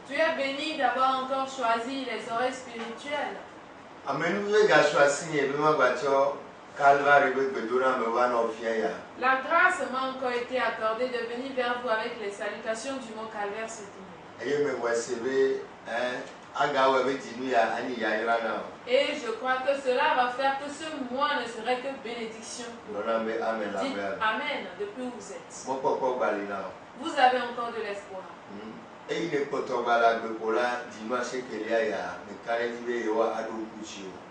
Tu es béni d'avoir encore choisi les oreilles spirituelles. La grâce m'a encore été accordée de venir vers vous avec les salutations du mont Calvaire ce dimanche. Et je crois que cela va faire que ce mois ne serait que bénédiction. Dites Amen depuis où vous êtes. Vous avez encore de l'espoir.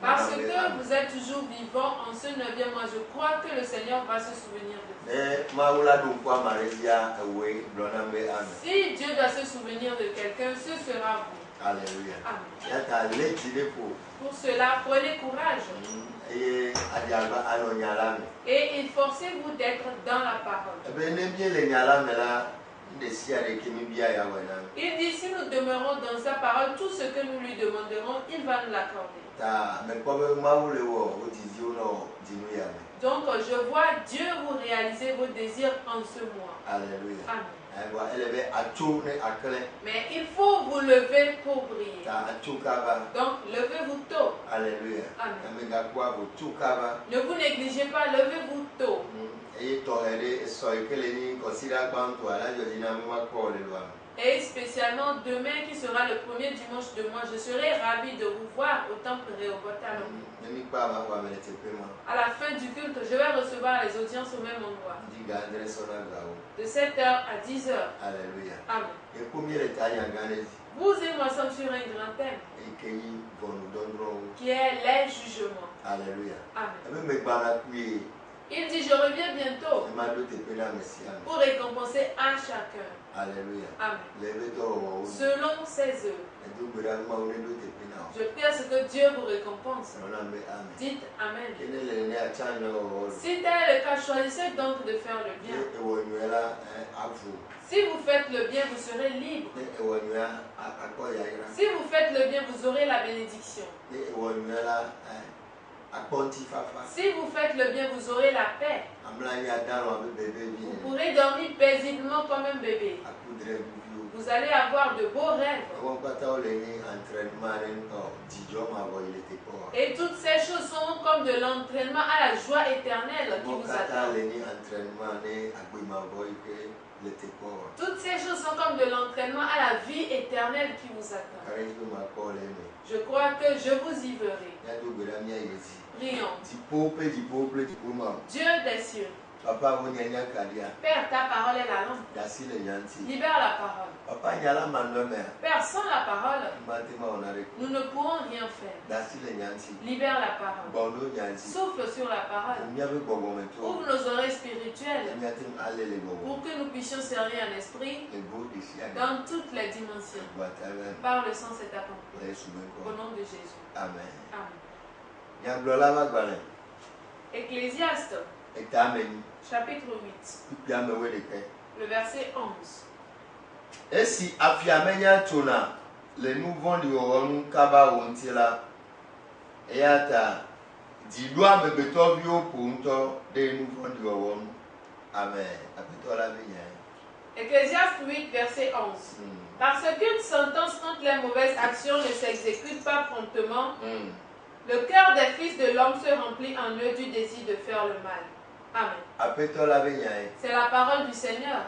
Parce que vous êtes toujours vivant en ce 9e mois, je crois que le Seigneur va se souvenir de vous. Si Dieu doit se souvenir de quelqu'un, ce sera vous. Alléluia. Amen. Pour cela, prenez courage. Et efforcez-vous d'être dans la parole. Il dit, si nous demeurons dans sa parole, tout ce que nous lui demanderons, il va nous l'accorder. Donc, je vois Dieu vous réaliser vos désirs en ce mois. Alléluia. Amen. Mais il faut vous lever pour briller. Donc, levez-vous tôt. Alléluia. Amen. Ne vous négligez pas, levez-vous tôt. Et spécialement demain qui sera le premier dimanche de mois, je serai ravi de vous voir au temple Rehoboth. À la fin du culte, je vais recevoir les audiences au même endroit. De 7h à 10h. Alléluia. Amen. Vous et moi sommes sur un grand thème qui est les jugements. Alléluia. Amen. Il dit, je reviens bientôt pour récompenser à chacun. Alléluia. Amen. Selon ses œuvres. Je prie à ce que Dieu vous récompense. Dites Amen. Si tel est le cas, choisissez donc de faire le bien. Si vous faites le bien, vous serez libre. Si vous faites le bien, vous aurez la bénédiction. Si vous faites le bien, vous aurez la paix. Vous pourrez dormir paisiblement comme un bébé. Vous allez avoir de beaux rêves. Et toutes ces choses sont comme de l'entraînement à la joie éternelle qui vous attend. Toutes ces choses sont comme de l'entraînement à la vie éternelle qui vous attend. Je crois que je vous y verrai. Prions. Dieu des cieux. Père, ta parole est la lampe. Libère la parole. Père, sans la parole, nous ne pourrons rien faire. Libère la parole. Souffle sur la parole. Ouvre nos oreilles spirituelles pour que nous puissions servir un esprit dans toutes les dimensions. Par le sang, c'est accompli. Au nom de Jésus. Amen. Amen. Ecclésiaste. Chapitre 8. Le verset 11. Et si afiamenya tona le nouveau lion kaba wontila eata dilua bebetovio punto de nouveau lion. Amen. Apitola vinya. Ecclésiaste 8 verset 11. Parce qu'une sentence contre les mauvaises actions ne s'exécute pas promptement, le cœur des fils de l'homme se remplit en eux du désir de faire le mal. Amen. C'est la parole du Seigneur.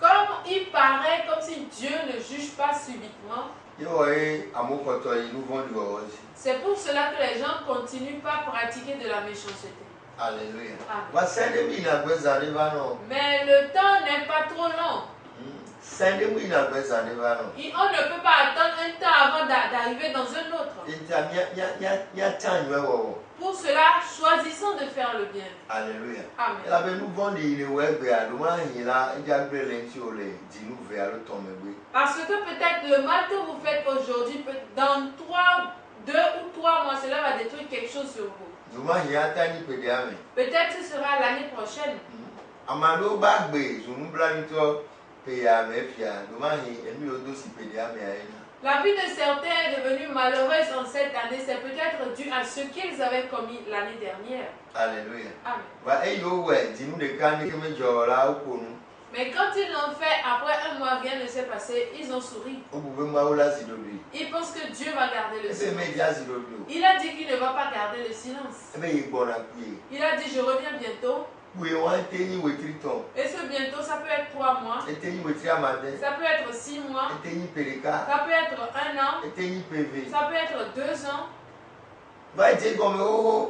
Comme il paraît comme si Dieu ne juge pas subitement, c'est pour cela que les gens continuent pas à pratiquer de la méchanceté. Alléluia. Amen. Mais le temps n'est pas trop long. On ne peut pas attendre un temps avant d'arriver dans un autre. Pour cela, choisissons de faire le bien. Alléluia. Amen. Parce que peut-être le mal que vous faites aujourd'hui, dans 2 ou 3 mois, cela va détruire quelque chose sur vous. Peut-être ce sera l'année prochaine. La vie de certains est devenue malheureuse en cette année. C'est peut-être dû à ce qu'ils avaient commis l'année dernière. Alléluia. Amen. Mais quand ils l'ont fait, après un mois, rien ne s'est passé, ils ont souri. Ils pensent que Dieu va garder le silence. Il a dit qu'il ne va pas garder le silence. Il a dit, je reviens bientôt. Et ce bientôt, ça peut être 3 mois. Ça peut être 6 mois. Ça peut être 1 an. Ça peut être 2 ans.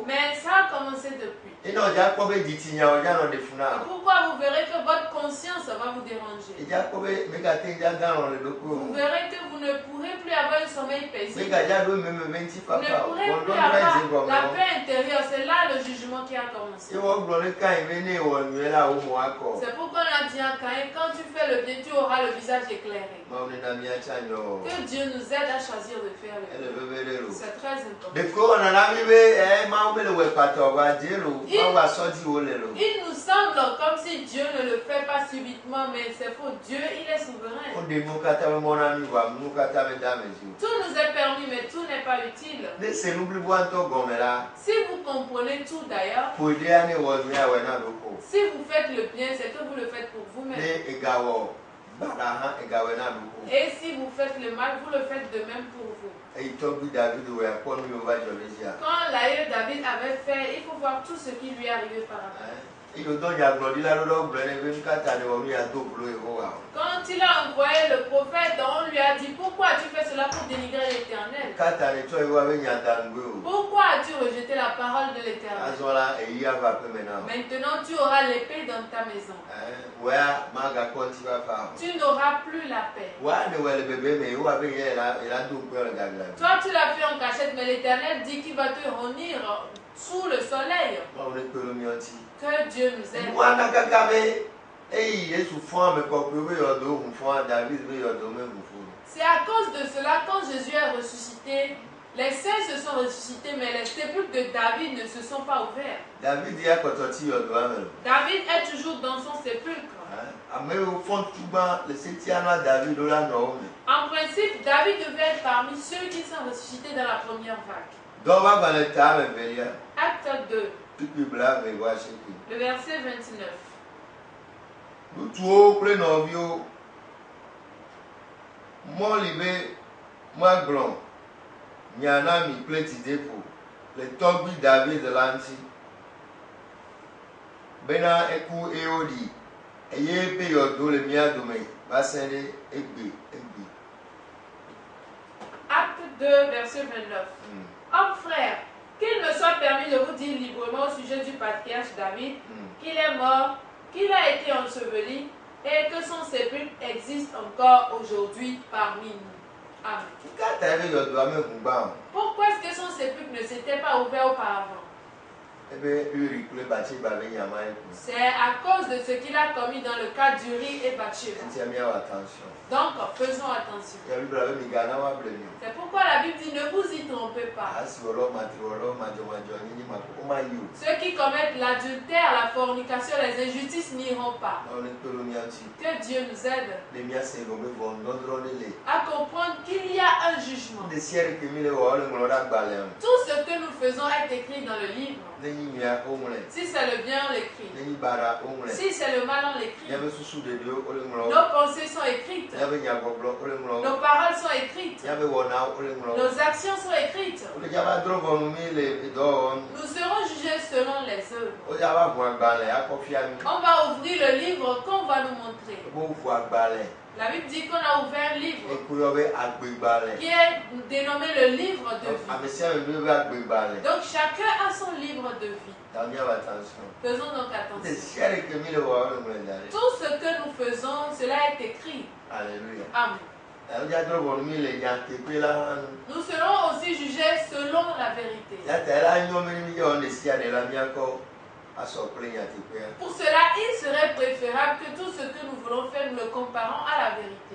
Mais ça a commencé depuis. Et pourquoi vous verrez que votre conscience va vous déranger? Vous verrez que vous ne pourrez plus avoir un sommeil paisible. Vous ne pourrez plus avoir la paix intérieure. C'est là le jugement qui a commencé. C'est pourquoi on a dit à Caïn, quand tu fais le bien, tu auras le visage éclairé. Que Dieu nous aide à choisir de faire le bien. C'est très important. Il nous semble comme si Dieu ne le fait pas subitement, mais c'est faux. Dieu, il est souverain. Tout nous est permis, mais tout n'est pas utile. Si vous comprenez tout d'ailleurs, si vous faites le bien, c'est que vous le faites pour vous-même. Et si vous faites le mal, vous le faites de même pour vous. Quand l'aïeux David avait fait, il faut voir tout ce qui lui est arrivé par après. Quand il a envoyé le prophète, on lui a dit, pourquoi as-tu fait cela pour dénigrer l'Éternel? Pourquoi as-tu rejeté la parole de l'Éternel? Maintenant, tu auras l'épée dans ta maison. Tu n'auras plus la paix. Toi, tu l'as fait en cachette, mais l'Éternel dit qu'il va te réunir sous le soleil. Que Dieu nous aide. C'est à cause de cela, quand Jésus est ressuscité, les saints se sont ressuscités, mais les sépulcres de David ne se sont pas ouverts. David est toujours dans son sépulcre. En principe, David devait être parmi ceux qui sont ressuscités dans la première vague. Acte 2. Le verset 29. Le togbi David lanti bena eku eodi eye pe yodo le mia dome basende egbe. Acte 2 verset 29. Homme frère, qu'il me soit permis de vous dire librement au sujet du patriarche David qu'il est mort, qu'il a été enseveli et que son sépulcre existe encore aujourd'hui parmi nous. Amen. Pourquoi est-ce que son sépulcre ne s'était pas ouvert auparavant? C'est à cause de ce qu'il a commis dans le cas d'Uri et Bathsheba. Donc, faisons attention. C'est pourquoi la Bible dit ne vous y trompez pas. Ceux qui commettent l'adultère, la fornication, les injustices n'iront pas. Que Dieu nous aide à comprendre qu'il y a un jugement. Tout ce que nous faisons est écrit dans le livre. Si c'est le bien, on l'écrit. Si c'est le mal, on l'écrit. Nos pensées sont écrites. Nos paroles sont écrites. Nos actions sont écrites. Nous serons jugés selon les œuvres. On va ouvrir le livre qu'on va nous montrer. La Bible dit qu'on a ouvert un livre qui est dénommé le livre de vie. Donc chacun a son livre de vie. Faisons donc attention. Tout ce que nous faisons, cela est écrit. Alléluia. Amen. Nous serons aussi jugés selon la vérité. Pour cela, il serait préférable que tout ce que nous voulons faire, nous le comparons à la vérité.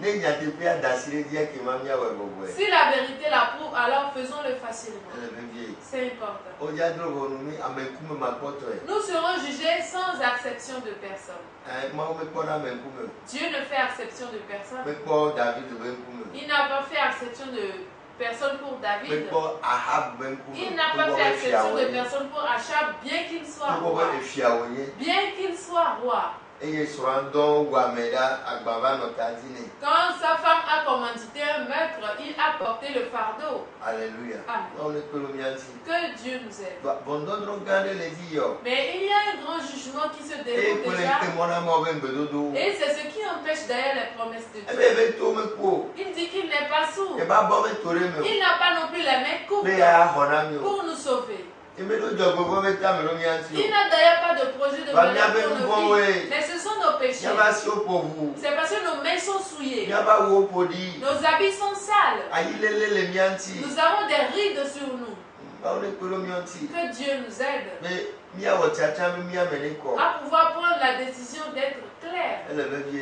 Si la vérité l'approuve, alors faisons-le facilement. C'est important. Nous serons jugés sans acception de personne. Dieu ne fait exception de personne. Il n'a pas fait exception de personne pour David. Il n'a pas fait exception de personne pour Achab, bien qu'il soit roi. Bien qu'il soit roi. Quand sa femme a commandité un meurtre, il a porté le fardeau. Alléluia. Amen. Que Dieu nous aide. Mais il y a un grand jugement qui se déroule déjà. Et c'est ce qui empêche d'ailleurs les promesses de Dieu. Il dit qu'il n'est pas sourd. Il n'a pas non plus les mains courtes pour nous sauver. Il n'a d'ailleurs pas de projet de malheur pour nos vies. Mais ce sont nos péchés. C'est parce que nos mains sont souillées. Nos habits sont sales. Nous avons des rides sur nous. Que Dieu nous aide à pouvoir prendre la décision d'être clair.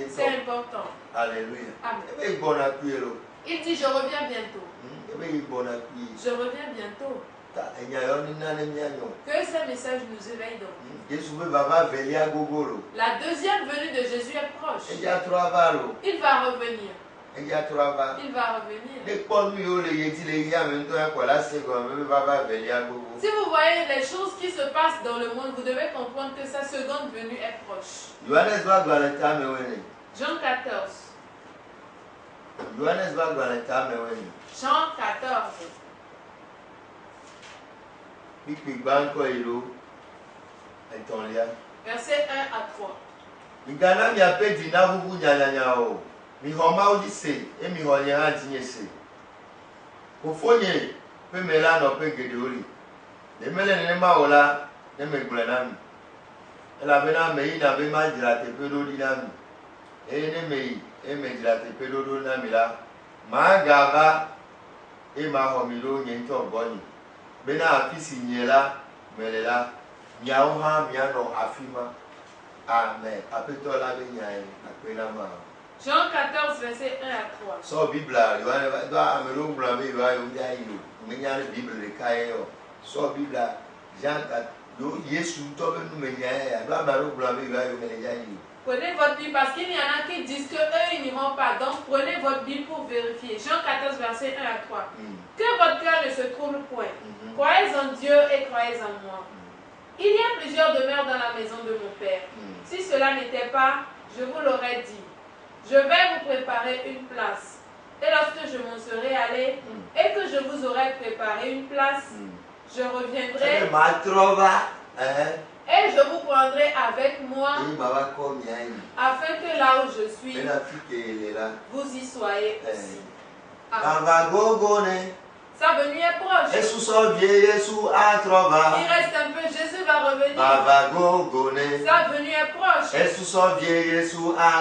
C'est important. Alléluia. Amen. Il dit je reviens bientôt. Je reviens bientôt. Que ces messages nous éveillent donc. La deuxième venue de Jésus est proche. Il va revenir. Il va revenir. Si vous voyez les choses qui se passent dans le monde, vous devez comprendre que sa seconde venue est proche. Jean 14. Jean 14. Verset 1 à 3. Bena afisi nyela melela nyaoha miano afima amen apetola benyae akwenama. Jean 14 verset 1 à 3. So Bibla yo do amelo blame yo ayo nyayo menyane Bible le kayo so Bibla Jean yo Yesu to benu menyae ya do amelo blame yo ayo menyayo. Prenez votre Bible parce qu'il y en a qui disent qu'eux ils n'iront pas. Donc prenez votre Bible pour vérifier. Jean 14 verset 1 à 3. Que votre cœur ne se trouble point. Croyez en Dieu et croyez en moi. Il y a plusieurs demeures dans la maison de mon Père. Si cela n'était pas, je vous l'aurais dit. Je vais vous préparer une place. Et lorsque je m'en serai allé et que je vous aurai préparé une place, je reviendrai et je vous prendrai avec moi afin que là où je suis, vous y soyez aussi. Amen. Sa venue est proche. Il reste un peu, Jésus va revenir. Sa venue est proche.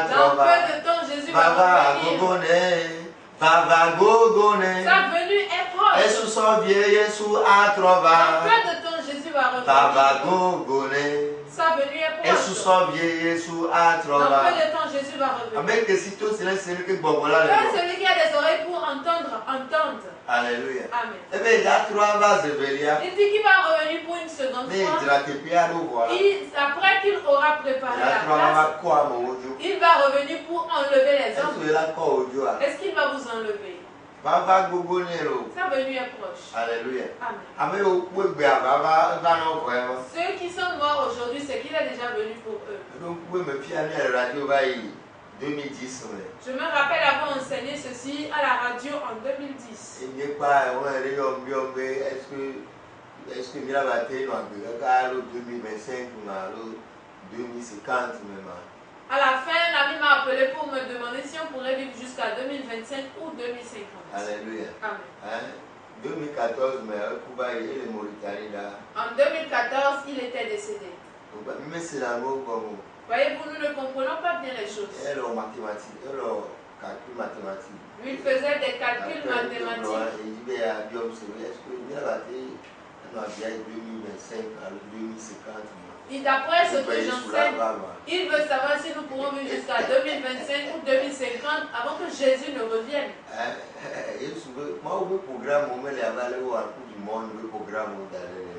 Dans peu de temps, Jésus va revenir. Sa venue est proche. Dans peu de temps, Jésus va revenir. Sa venue est proche. Dans peu de temps, Jésus va revenir. Que celui qui a des oreilles pour entendre, entende. Alléluia. Amen. Il dit qu'il va revenir pour une seconde fois. Après qu'il aura préparé la place, il va revenir pour enlever les hommes. Est-ce qu'il va vous enlever? Sa venue est proche. Alléluia. Amen. Ceux qui sont morts aujourd'hui, c'est qu'il est déjà venu pour eux. 2010. Je me rappelle avoir enseigné ceci à la radio en 2010. Est-ce que Mirabaté nous a 2025 ou 2050 même? À la fin, l'ami m'a appelé pour me demander si on pourrait vivre jusqu'à 2025 ou 2050. Alléluia. Amen. 2014, mais Cuba et les Mauritanie là. En 2014, il était décédé. Voyez-vous, nous ne comprenons pas bien les choses. Lui, il faisait des calculs mathématiques. Et d'après ce que j'enseigne, il veut savoir si nous pourrons vivre jusqu'à 2025 ou 2050 avant que Jésus ne revienne.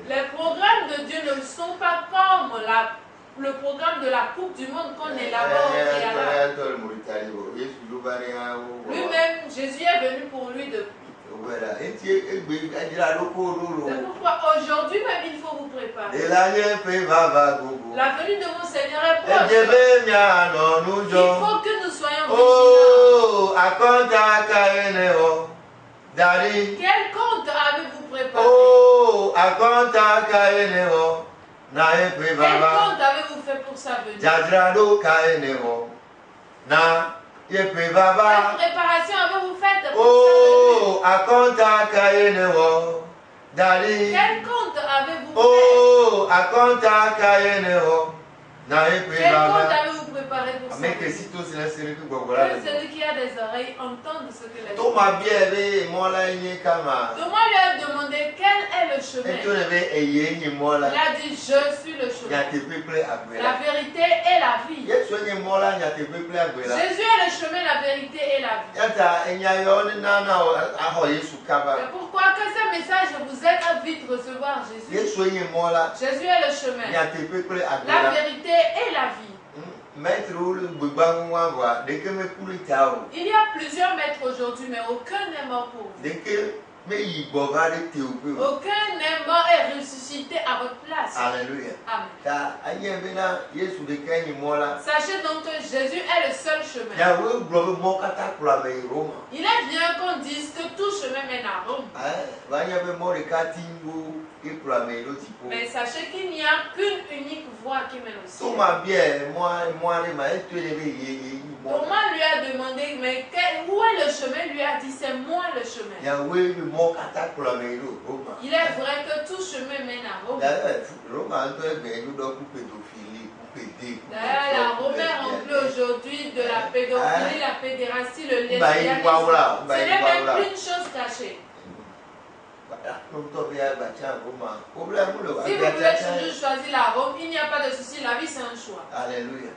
Les programmes de Dieu ne sont pas comme le programme de la Coupe du Monde qu'on élabore au préalable. Lui-même, Jésus est venu pour lui depuis. C'est pourquoi aujourd'hui même il faut vous préparer. La venue de mon Seigneur est proche. Il faut que nous soyons vigilants. Quel compte avez-vous préparé? Quel compte avez-vous fait pour sa venue? Quelle préparation avez-vous faite pour sa venue? Quel compte avez-vous fait? Quel compte avez-vous préparé pour sa venue? Que celui qui a des oreilles entende ce que les Thomas lui a demandé quel est le chemin. Il a dit je suis le chemin, la vérité et la vie. Jésus est le chemin, la vérité et la vie. C'est pourquoi que ce message vous aide à vite recevoir Jésus. Jésus est le chemin, la vérité et la vie. Il y a plusieurs maîtres aujourd'hui, mais aucun n'est mort pour vous. Aucun n'est mort et ressuscité à votre place. Alléluia. Amen. Sachez donc que Jésus est le seul chemin. Il est bien qu'on dise que tout chemin mène à Rome. Mais sachez qu'il n'y a qu'une unique voie qui mène au ciel. Thomas lui a demandé, mais où est le chemin? Lui a dit, c'est moi le chemin. Il est vrai que tout chemin mène à Rome. D'ailleurs, la Rome est remplie aujourd'hui de la pédophilie, la pédérastie, le lesbianisme. Ce n'est même plus une chose cachée. Si vous voulez toujours choisir la Rome, il n'y a pas de souci, la vie c'est un choix. Alléluia.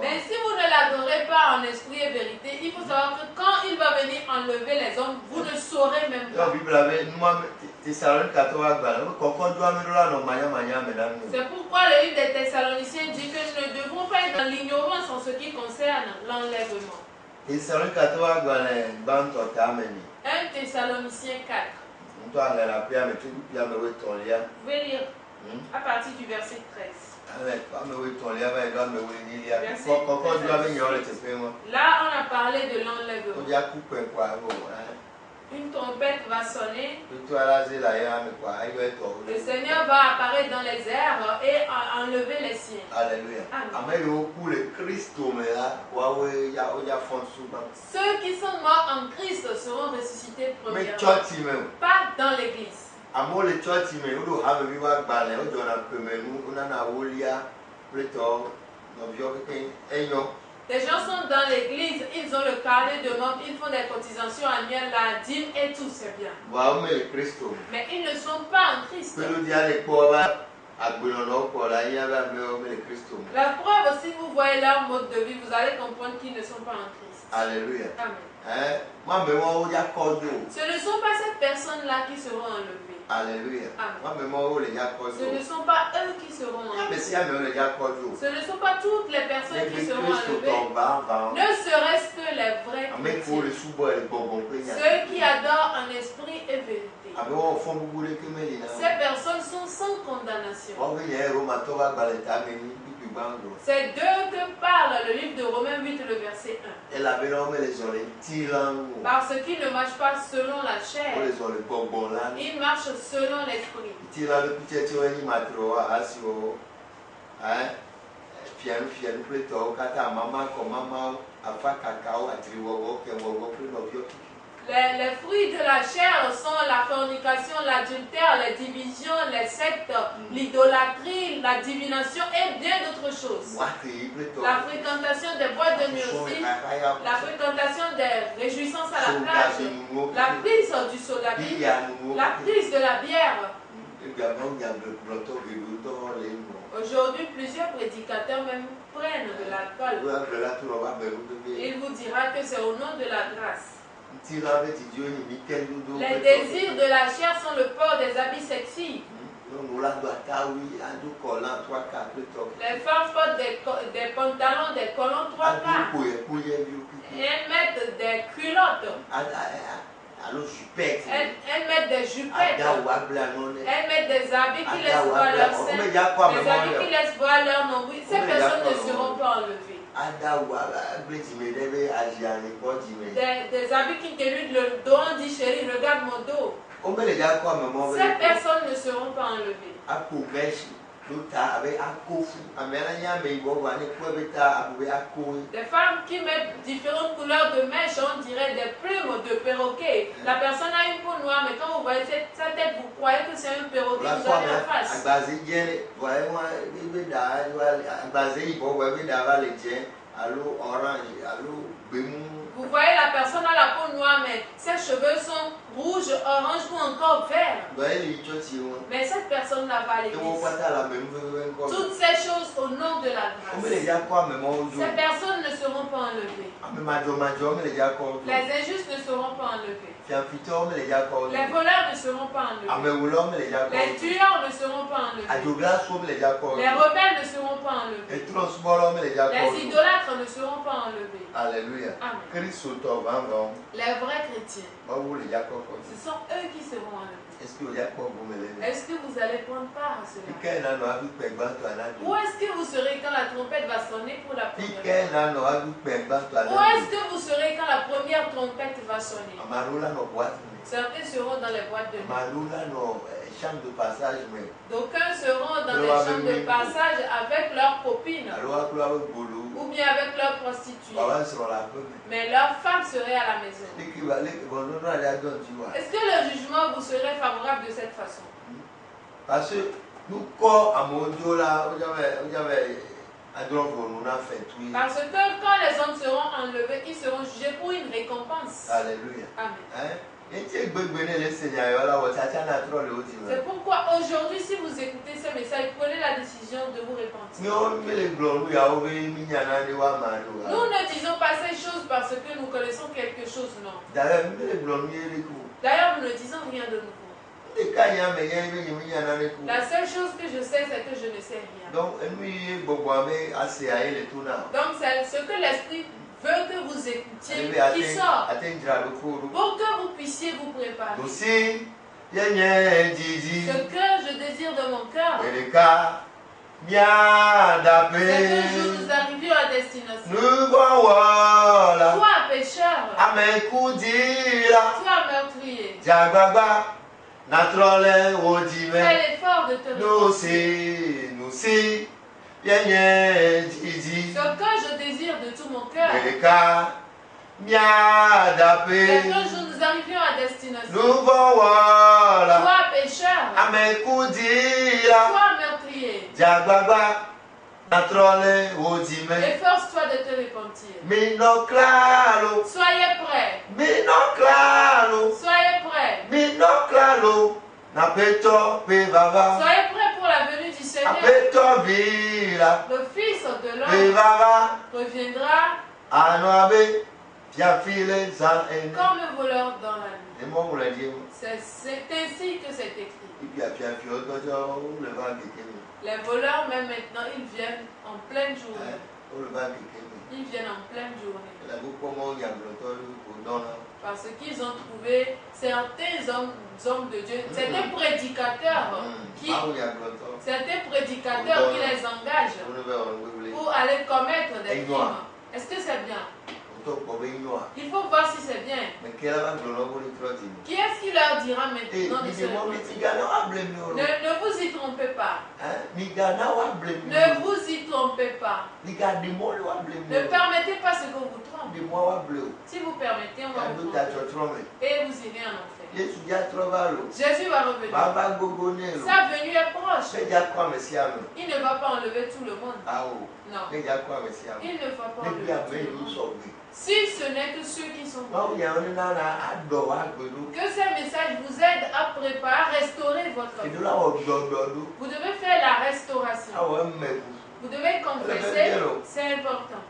Mais si vous ne l'adorez pas en esprit et vérité, il faut savoir que quand il va venir enlever les hommes, vous ne saurez même pas. C'est pourquoi le livre des Thessaloniciens dit que nous ne devons pas être dans l'ignorance en ce qui concerne l'enlèvement. 1 Thessaloniciens 4. Vous pouvez lire à partir du verset 13. Là, on a parlé de l'enlèvement. Une trompette va sonner. Le Seigneur va apparaître dans les airs et enlever les siens. Alléluia. Amen. Ceux qui sont morts en Christ seront ressuscités premièrement. Pas dans l'église. Les gens sont dans l'église, ils ont le carnet de membres, ils font des cotisations annuelles, la dîme et tout, c'est bien. Mais ils ne sont pas en Christ. La preuve, si vous voyez leur mode de vie, vous allez comprendre qu'ils ne sont pas en Christ. Alléluia. Amen. Ce ne sont pas ces personnes-là qui seront enlevées. Alléluia. Amen. Ce ne sont pas eux qui seront enlevés. Ce ne sont pas toutes les personnes qui seront enlevées. Ne serait-ce que les vrais chrétiens. Ceux qui adorent en esprit et vérité. Ces personnes sont sans condamnation. C'est d'eux que parle le livre de Romains 8, le verset 1. Parce qu'ils ne marchent pas selon la chair. Ils marchent selon l'esprit. Les fruits de la chair sont la fornication, l'adultère, les divisions, les sectes, l'idolâtrie, la divination et bien d'autres choses. La fréquentation des boîtes de nuit aussi, la fréquentation des réjouissances à la plage, la prise du soda, la prise de la bière. Aujourd'hui, plusieurs prédicateurs même prennent de l'alcool. Il vous dira que c'est au nom de la grâce. Les désirs de la chair sont le port des habits sexy. Les femmes portent des pantalons, des collants 3 quarts. Et elles mettent des culottes. Elles mettent des jupettes. Elles mettent des habits qui laissent voir leur sein. Des habits qui laissent voir leur nombril. Ces personnes ne seront pas enlevées. Des habits qui t'éludent le dos, on dit chérie, regarde mon dos. Ces personnes ne seront pas enlevées. Des femmes qui mettent différentes couleurs de mèches, on dirait des plumes de perroquet. La personne a une peau noire, mais quand vous voyez sa tête, vous croyez que c'est un perroquet qui vous a mis en face. Vous voyez la personne a la peau noire, mais ses cheveux sont rouges, orange ou encore verts. Mais cette personne-là va à l'église. Toutes ces choses au nom de la grâce. Ces personnes ne seront pas enlevées. Les injustes ne seront pas enlevés. Les voleurs ne seront pas enlevés. Les tueurs ne seront pas enlevés. Les rebelles ne seront pas enlevés. Les idolâtres ne seront pas enlevés. Alléluia. Amen. Les vrais chrétiens, ce sont eux qui seront enlevés. Est-ce que vous allez prendre part à cela? Où est-ce que vous serez quand la trompette va sonner pour la première fois? Où est-ce que vous serez quand la première trompette va sonner? Certains seront dans les boîtes de nuit. D'aucuns seront dans les chambres de passage avec leurs copines ou bien avec leurs prostituées. Mais leurs femmes seraient à la maison. Est-ce que le jugement vous serait favorable de cette façon? Parce que nous, quand les hommes seront enlevés, ils seront jugés pour une récompense. Alléluia. Amen. C'est pourquoi aujourd'hui, si vous écoutez ce message, prenez la décision de vous repentir. Nous ne disons pas ces choses parce que nous connaissons quelque chose, non. D'ailleurs, nous ne disons rien de nouveau. La seule chose que je sais, c'est que je ne sais rien. Donc, c'est ce que l'Esprit veut que vous écoutiez qui sort pour que vous puissiez vous préparer. Ce que je désire de mon cœur, c'est que nous arrivions à destination. Soit pécheur, soit meurtrier. Fais l'effort de te repentir. Ce que je désire de tout mon cœur, c'est que nous arrivions à destination. Soit pécheur, soit meurtrier. Efforce-toi de te repentir. Soyez prêts. Soyez prêts. Soyez prêts pour la venue du Seigneur. Le Fils de l'homme reviendra comme un voleur dans la nuit. C'est ainsi que c'est écrit. Les voleurs, même maintenant, ils viennent en pleine journée. Ils viennent en pleine journée. Parce qu'ils ont trouvé certains hommes de Dieu, certains prédicateurs qui les engagent pour aller commettre des crimes. Est-ce que c'est bien? Il faut voir si c'est bien. Qui est-ce qui leur dira maintenant de se repentir? Ne vous y trompez pas. Ne vous y trompez trompez pas. Ne permettez pas ce qu'on vous trompe. Si vous permettez, on va vous tromper. Et vous irez en enfer. Jésus va revenir. Sa venue est proche. Il ne va pas enlever tout le monde. Non. Il ne va pas enlever tout le monde. Si ce n'est que ceux qui sont bons. Que ces messages vous aident à préparer, à restaurer votre vie. Vous devez faire la restauration. Vous devez confesser, c'est important.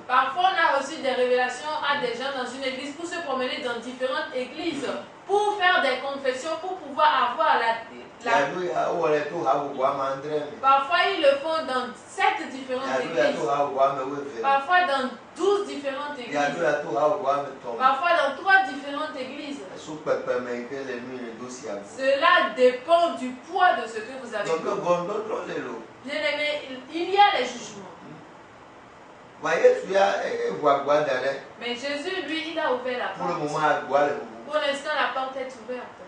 Parfois, on a reçu des révélations à des gens dans une église pour se promener dans différentes églises, pour faire des confessions, pour pouvoir avoir Parfois, ils le font dans 7 différentes églises. Parfois, dans 12 différentes églises. Parfois, dans 3 différentes églises. Cela dépend du poids de ce que vous avez. Bien aimé, il y a les jugements. Mais Jésus, lui, il a ouvert la porte. Pour l'instant, la porte est ouverte.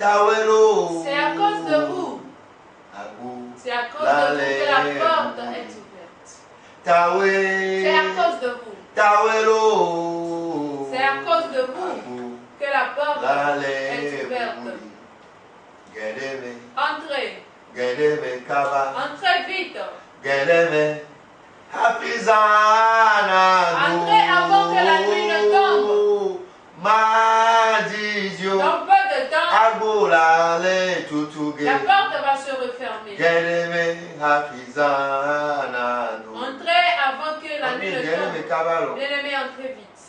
C'est à cause de vous. C'est à cause de vous que la porte est ouverte. C'est à cause de vous. C'est à cause de vous que la porte est ouverte. Entrez. Entrez vite. Entrez avant que la nuit ne tombe. Dans peu de temps, la porte va se refermer. Entrez avant que la nuit ne tombe. Bien-aimé, entrez vite.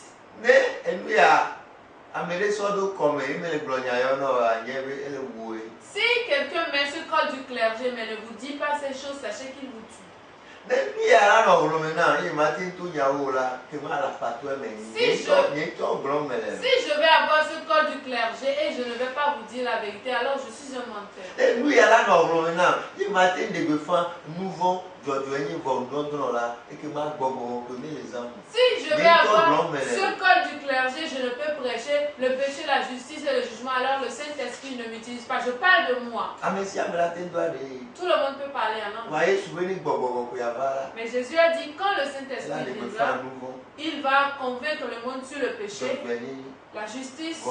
Si quelqu'un met ce col du clergé mais ne vous dit pas ces choses, sachez qu'il vous tue. Si je vais avoir ce col du clergé et je ne vais pas vous dire la vérité, alors je suis un menteur. Si je vais avoir ce col du clergé, je ne peux prêcher le péché, la justice et le jugement, alors le Saint-Esprit ne m'utilise pas. Je parle de moi. Tout le monde peut parler en anglais. Mais Jésus a dit, quand le Saint-Esprit viendra, il va convaincre le monde sur le péché, la justice,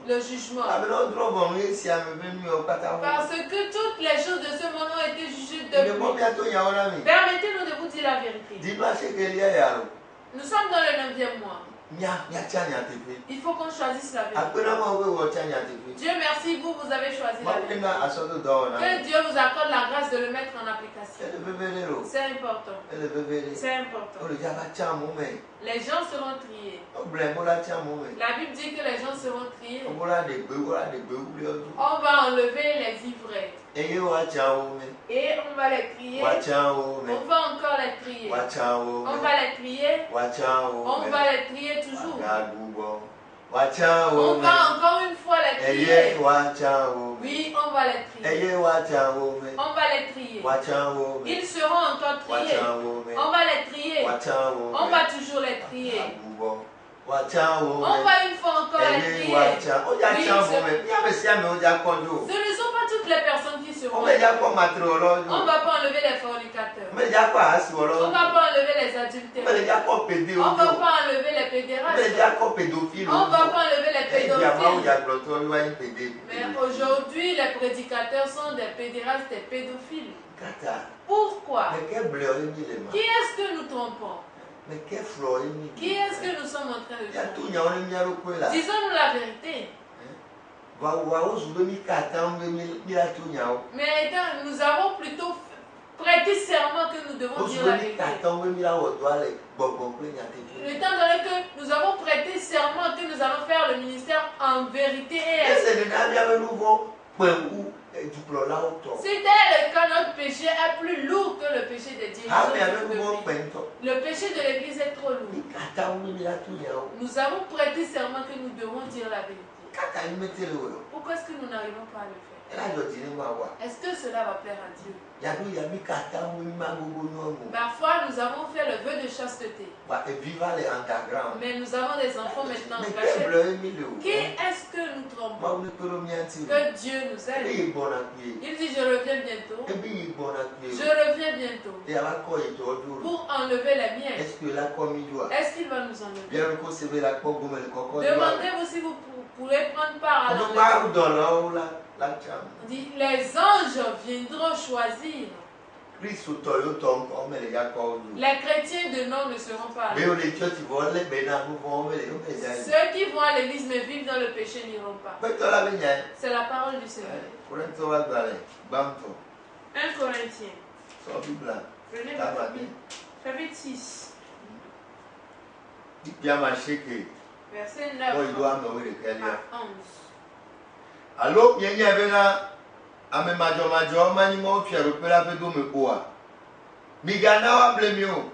le jugement. Parce que toutes les choses de ce monde ont été jugées depuis. Permettez-nous de vous dire la vérité. Nous sommes dans le 9e mois. Il faut qu'on choisisse la vérité. Dieu merci, vous avez choisi la vérité. Que Dieu vous accorde la grâce de le mettre en application. C'est important. C'est important. Les gens seront triés. La Bible dit que les gens seront triés. On va enlever les ivraies. Et on va les trier. On va encore les trier. On va les trier. On va les trier toujours. On va encore une fois les trier. Oui, on va les trier. On va les trier. Ils seront encore triés. On va les trier. On va toujours les trier. On va une fois encore les trier. Oui, ce ne sont pas toutes les personnes qui seront. On ne va pas enlever les fornicateurs. On ne va pas enlever les adultères. On ne va pas enlever les pédérastes. On ne va pas enlever les pédophiles. Mais aujourd'hui, les prédicateurs sont des pédérastes et pédophiles. Pourquoi? Qui est-ce que nous trompons? Qui est-ce que nous sommes en train de faire? Disons-nous la vérité. Mais nous avons plutôt prêté serment que nous devons dire la vérité. Étant donné que nous avons prêté serment que nous allons faire le ministère en vérité et c'était le cas, notre péché est plus lourd que le péché des dirigeants. Le péché de l'église est trop lourd. Nous avons prêté serment que nous devons dire la vérité. Pourquoi est-ce que nous n'arrivons pas à le faire? Est-ce que cela va plaire à Dieu? Parfois, nous avons fait le vœu de chasteté. Mais nous avons des enfants maintenant cachés. Qui est-ce que nous trompons? Que Dieu nous aide. Il dit, je reviens bientôt. Je reviens bientôt. Pour enlever les miens. Est-ce qu'il va nous enlever? Demandez-vous si vous pourrez prendre part à l'enlèvement. Les anges viendront choisir. Les chrétiens de nom ne seront pas là. Ceux qui vont à l'église mais vivent dans le péché n'iront pas. C'est la parole du Seigneur. 1 Corinthiens. Prenez votre Bible. Chapitre 6. Verset 9 à 11. Alors, il y avait là, à mes major, manimo, tu as repéré la pédo me poa. Migana wa blemio.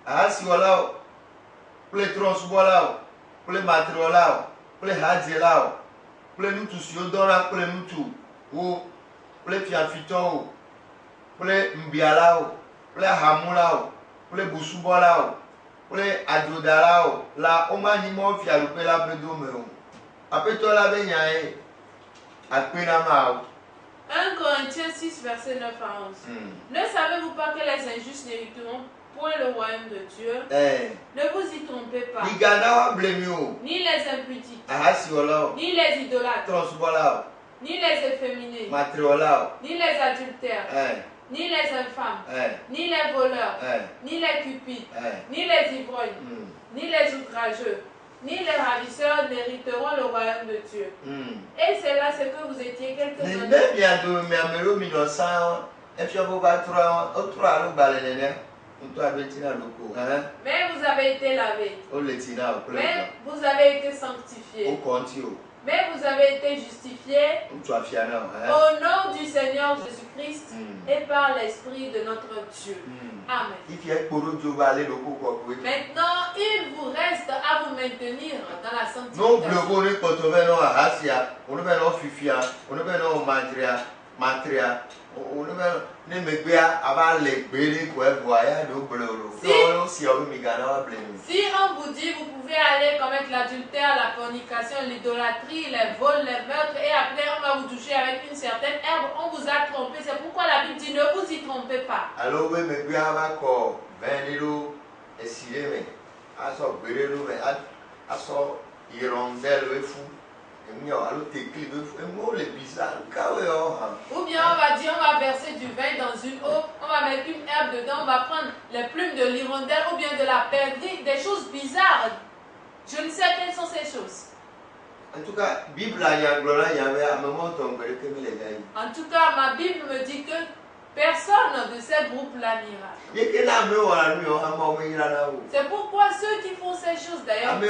Ah, si voilà, pour les transbois pour les matériaux, pour les hadjela, pour les nutusio d'ora, pour les nutu, ou pour les fiafitons, pour les mbialao, pour les hamulao, pour les boussubolao, pour les adjodalao, là, au manimo, tu as repéré la pédo me. Après toi, la baignade. 1 Corinthiens 6, verset 9 à 11. Ne savez-vous pas que les injustes n'hériteront point le royaume de Dieu? Ne vous y trompez pas. Ni les impudiques, ni les idolâtres, ni les efféminés, ni les adultères, ni les infâmes, ni les voleurs, ni les cupides, ni les ivrognes, ni les outrageux, ni les ravisseurs n'hériteront le royaume de Dieu. Et c'est là ce que vous étiez quelques années. Mais vous avez été lavés. Mais vous avez été sanctifiés. Mais vous avez été justifiés au nom du Seigneur Jésus-Christ et par l'Esprit de notre Dieu. Amen. Maintenant, il vous reste à vous maintenir dans la Si on vous dit vous pouvez aller commettre l'adultère, la fornication, l'idolâtrie, les vols, les meurtres et après on va vous toucher avec une certaine herbe, on vous a trompé. C'est pourquoi la Bible dit ne vous y trompez pas. Alors oui, mais bien encore, 20 euros et si mais à son bérélo, mais à son hirondelle fou. Ou bien on va dire on va verser du vin dans une eau, on va mettre une herbe dedans, on va prendre les plumes de l'hirondelle ou bien de la perdrix, des choses bizarres. Je ne sais quelles sont ces choses. En tout cas, ma Bible me dit que personne de ces groupes-là n'ira. C'est pourquoi ceux qui font ces choses d'ailleurs, ceux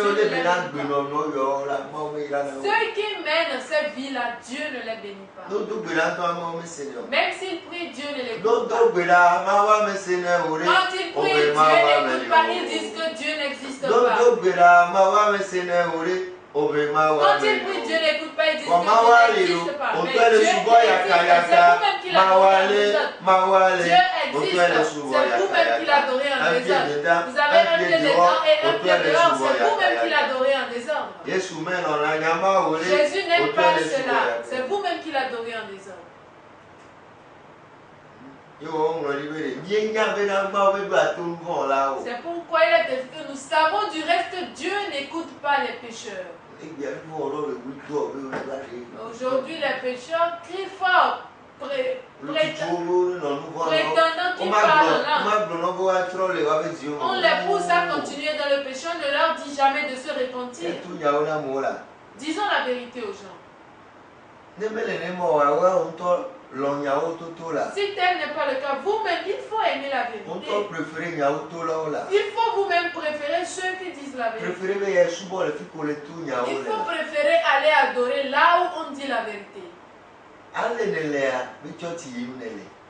qui mènent ces vies-là, Dieu ne les bénit pas. Même s'ils prient, Dieu ne les écoute pas. Quand ils prient, Dieu n'écoute pas, ils disent que Dieu n'existe pas. Quand ils prient, Dieu n'écoute pas, ils disent que Dieu n'existe pas. Mais Dieu existe, c'est vous-même qui l'adorez en désordre. Dieu existe, c'est vous-même qui l'adorez en désordre. Vous avez un pied dedans et un pied dehors, c'est vous-même qui l'adorez en désordre. Jésus n'aime pas cela, c'est vous-même qui l'adorez en désordre. C'est pourquoi il est écrit que nous savons du reste que Dieu n'écoute pas les pécheurs. Aujourd'hui, les pécheurs crient fort, prétendant qu'ils parlent en langue. On les pousse à continuer dans le péché, on ne leur dit jamais de se repentir. Disons la vérité aux gens. Si tel n'est pas le cas, vous-même, il faut aimer la vérité. Il faut vous-même préférer ceux qui disent la vérité. Il faut préférer aller adorer là où on dit la vérité.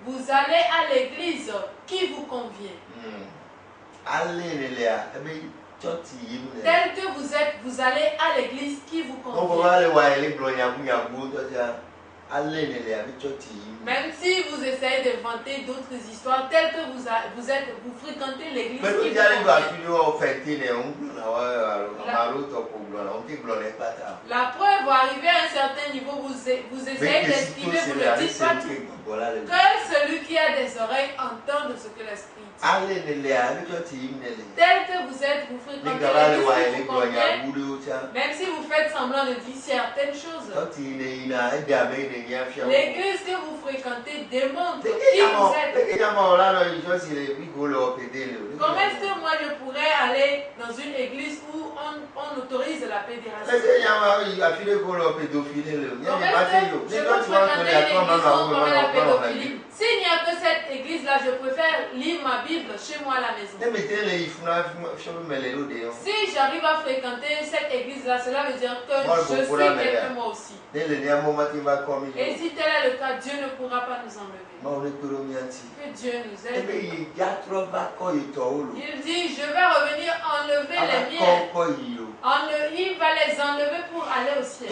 Vous allez à l'église qui vous convient. Tel que vous êtes, vous allez à l'église qui vous convient. Même si vous essayez d'inventer d'autres histoires telles que vous fréquentez l'église. La preuve va arriver à un certain niveau, vous essayez d'esquiver, vous ne dites pas tout. Que celui qui a des oreilles entende ce que l'esprit dit. Tel que vous êtes, vous fréquentez l'église, vous comprenez. Même si vous faites semblant de dire certaines choses. L'église que vous fréquentez démontre qui vous êtes. Comment est-ce que moi je pourrais aller dans une église où on autorise la pédération? Comment est-ce que je peux fréquenter une église comme la pédophilie? S'il n'y a que cette église-là, je préfère lire ma Bible chez moi à la maison. Si j'arrive à fréquenter cette église-là, cela veut dire que je suis quelqu'un moi aussi. Et si tel est le cas, Dieu ne pourra pas nous enlever. Que Dieu nous aide. Il dit, je vais revenir enlever les miens. Il va les enlever pour aller au ciel.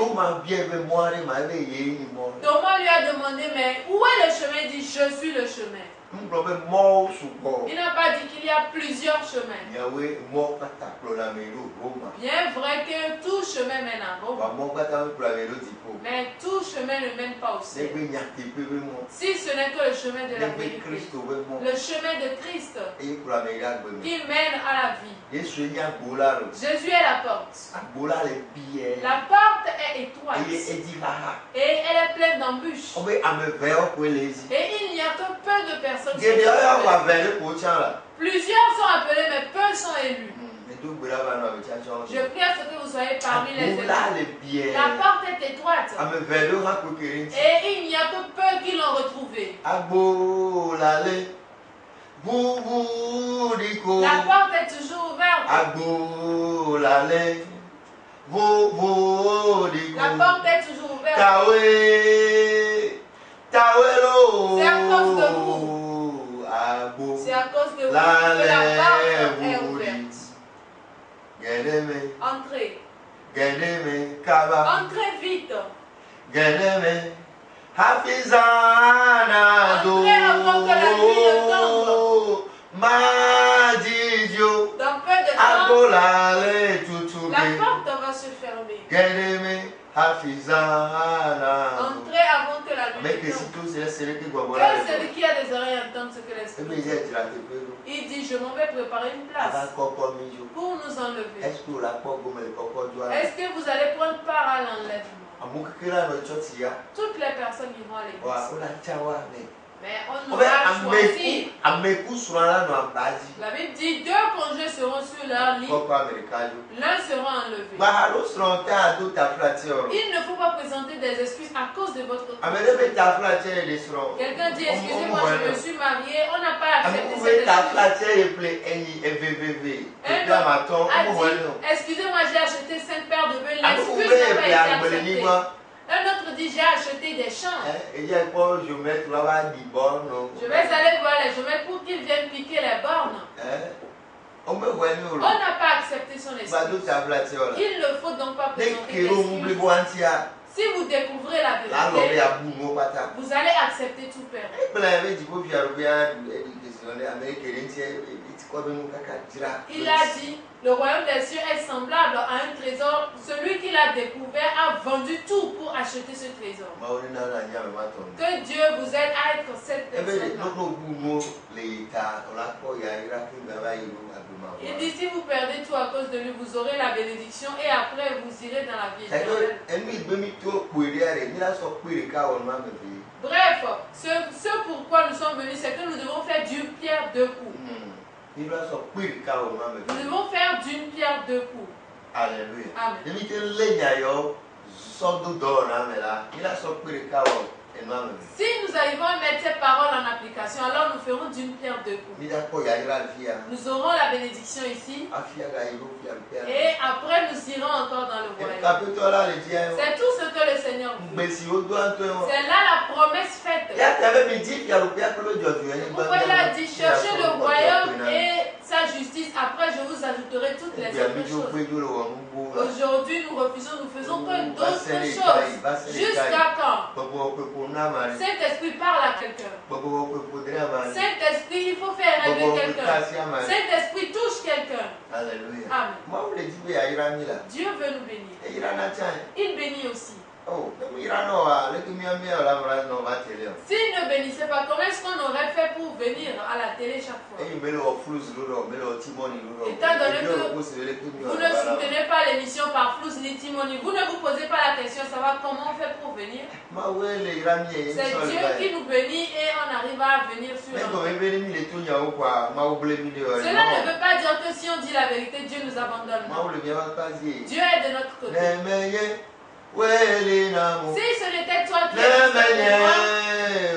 Thomas lui a demandé, mais où est le chemin? Il dit, je suis le chemin. Il n'a pas dit qu'il y a plusieurs chemins. Bien vrai que tout chemin mène à Rome. Mais tout chemin ne mène pas au ciel. Si ce n'est que le chemin de la vérité, le chemin de Christ qui mène à la vie. Jésus est la porte. La porte est étroite. Et elle est pleine d'embûches. Et il n'y a que peu de personnes. Plusieurs sont appelés, mais peu sont élus. Je prie à ce que vous soyez parmi les élus. La porte est étroite. Et il n'y a que peu qui l'ont retrouvée. La porte est toujours ouverte. La porte est toujours ouverte. C'est à cause de vous. C'est à cause de vous que la porte est ouverte. Entrez. Entrez vite. Entrez avant que la nuit ne tombe. Dans peu de temps, la porte va se fermer. Entrez avant que la nuit ne tombe. Que celui qui a des oreilles entende ce que l'Esprit dit. Il dit, je m'en vais préparer une place pour nous enlever. Est-ce que vous allez prendre part à l'enlèvement? Toutes les personnes qui vont à l'église. Mais on ne va choisir. La Bible dit, 2 congés seront sur leur lit. L'un sera enlevé. Il ne faut pas présenter des excuses à cause de votre conjoint. Quelqu'un dit, excusez-moi, je me suis marié, on n'a pas accepté cette excuse. Excusez-moi, j'ai acheté 5 paires de bœufs. L'excuse n'a pas été acceptée. Un autre dit, j'ai acheté des champs. Je vais aller voir les jumelles pour qu'ils viennent piquer les bornes. On n'a pas accepté son excuse. Il ne faut donc pas présenter l'excuse. Si vous découvrez la vérité, vous allez accepter tout perdre. Il a dit, le royaume des cieux est semblable à un trésor. Celui qui l'a découvert a vendu tout pour acheter ce trésor. Que Dieu vous aide à être cette personne-là. Il dit, si vous perdez tout à cause de lui, vous aurez la bénédiction et après vous irez dans la vie éternelle. Bref, ce pourquoi nous sommes venus, c'est que nous devons faire d'une pierre 2 coups. Nous devons faire d'une pierre 2 coups. Alléluia. Amen. Si nous arrivons à mettre ces paroles en application, alors nous ferons d'une pierre 2 coups. Nous aurons la bénédiction ici. Et après nous irons encore dans le royaume. C'est tout ce que le Seigneur veut. C'est là la promesse faite. Pourquoi il a dit cherchez le royaume et sa justice. Après je vous vous ajouterez toutes les autres choses. Aujourd'hui, nous refusons, nous faisons que d'autres choses. Jusqu'à quand? Saint-Esprit parle à quelqu'un. Saint-Esprit, il faut faire rêver quelqu'un. Saint-Esprit touche quelqu'un. Alléluia. Amen. Dieu veut nous bénir. Il bénit aussi. S'il ne bénissait pas, comment est-ce qu'on aurait fait pour venir à la télé chaque fois? Étant donné que vous ne soutenez pas l'émission par Flous ni Timoni, vous ne vous posez pas la question de savoir comment on fait pour venir. C'est Dieu qui nous bénit et on arrive à venir sur l'antenne. Cela ne veut pas dire que si on dit la vérité, Dieu nous abandonne. Dieu est de notre côté. Si ce n'était toi qui étais sur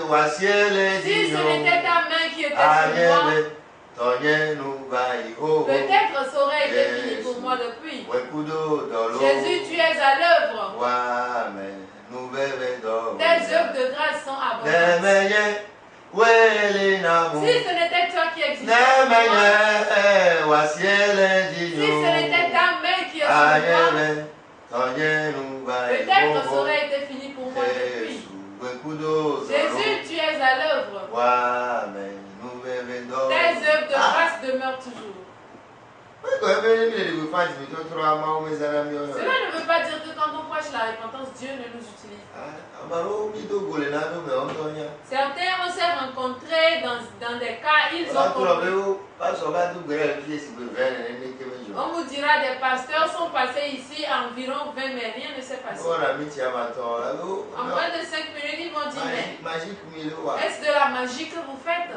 moi, si ce n'était ta main qui était sur moi, peut-être ça aurait été fini pour moi depuis. Jésus, tu es à l'œuvre. Tes œuvres de grâce sont abondantes. Si ce n'était toi qui existais sur moi, si ce n'était ta main qui est sur moi, peut-être ça aurait été fini pour moi depuis. Jésus, tu es à l'œuvre. Tes œuvres de grâce demeurent toujours. Cela ne veut pas dire que quand on prêche la repentance, Dieu ne nous utilise pas. Certains, on s'est rencontrés dans des cas, ils ont compris. On vous dira, des pasteurs sont passés ici environ 20, mais rien ne s'est passé. En moins de 5 minutes, ils vont dire, est-ce de la magie que vous faites?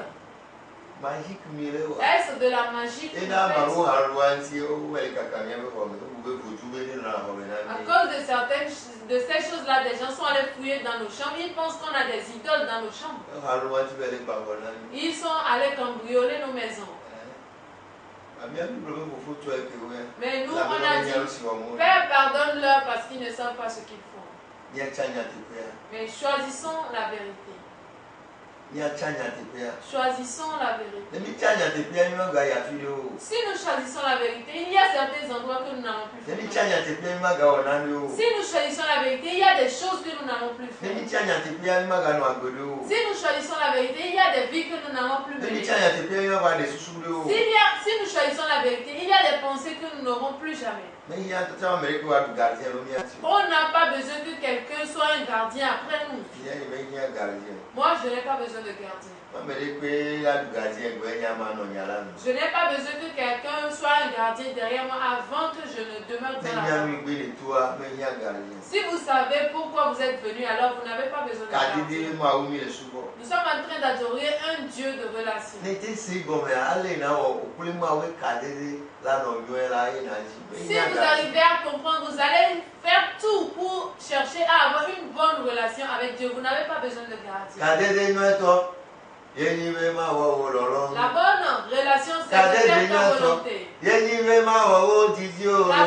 Est-ce de la magie que vous faites? À cause de certaines de ces choses-là, des gens sont allés fouiller dans nos chambres. Ils pensent qu'on a des idoles dans nos chambres. Ils sont allés cambrioler nos maisons. Mais nous, on a dit, Père, pardonne-leur parce qu'ils ne savent pas ce qu'ils font. Mais choisissons la vérité. Choisissons la vérité. Si nous choisissons la vérité, il y a certains endroits que nous n'allons plus faire. Si nous choisissons la vérité, il y a des choses que nous n'allons plus faire. Si nous choisissons la vérité, il y a des vies que nous n'allons plus mener. Si nous choisissons la vérité, il y a des pensées que nous n'aurons plus jamais. On n'a pas besoin que quelqu'un soit un gardien après nous. Moi, je n'ai pas besoin de gardien. Je n'ai pas besoin que quelqu'un soit un gardien derrière moi avant que je ne demeure dans la maison. Si vous savez pourquoi vous êtes venu, alors vous n'avez pas besoin de gardien. Nous sommes en train d'adorer un Dieu de relation. Si vous arrivez à comprendre, vous allez faire tout pour chercher à avoir une bonne relation avec Dieu. Vous n'avez pas besoin de gardien. La bonne relation, c'est de faire ta volonté. La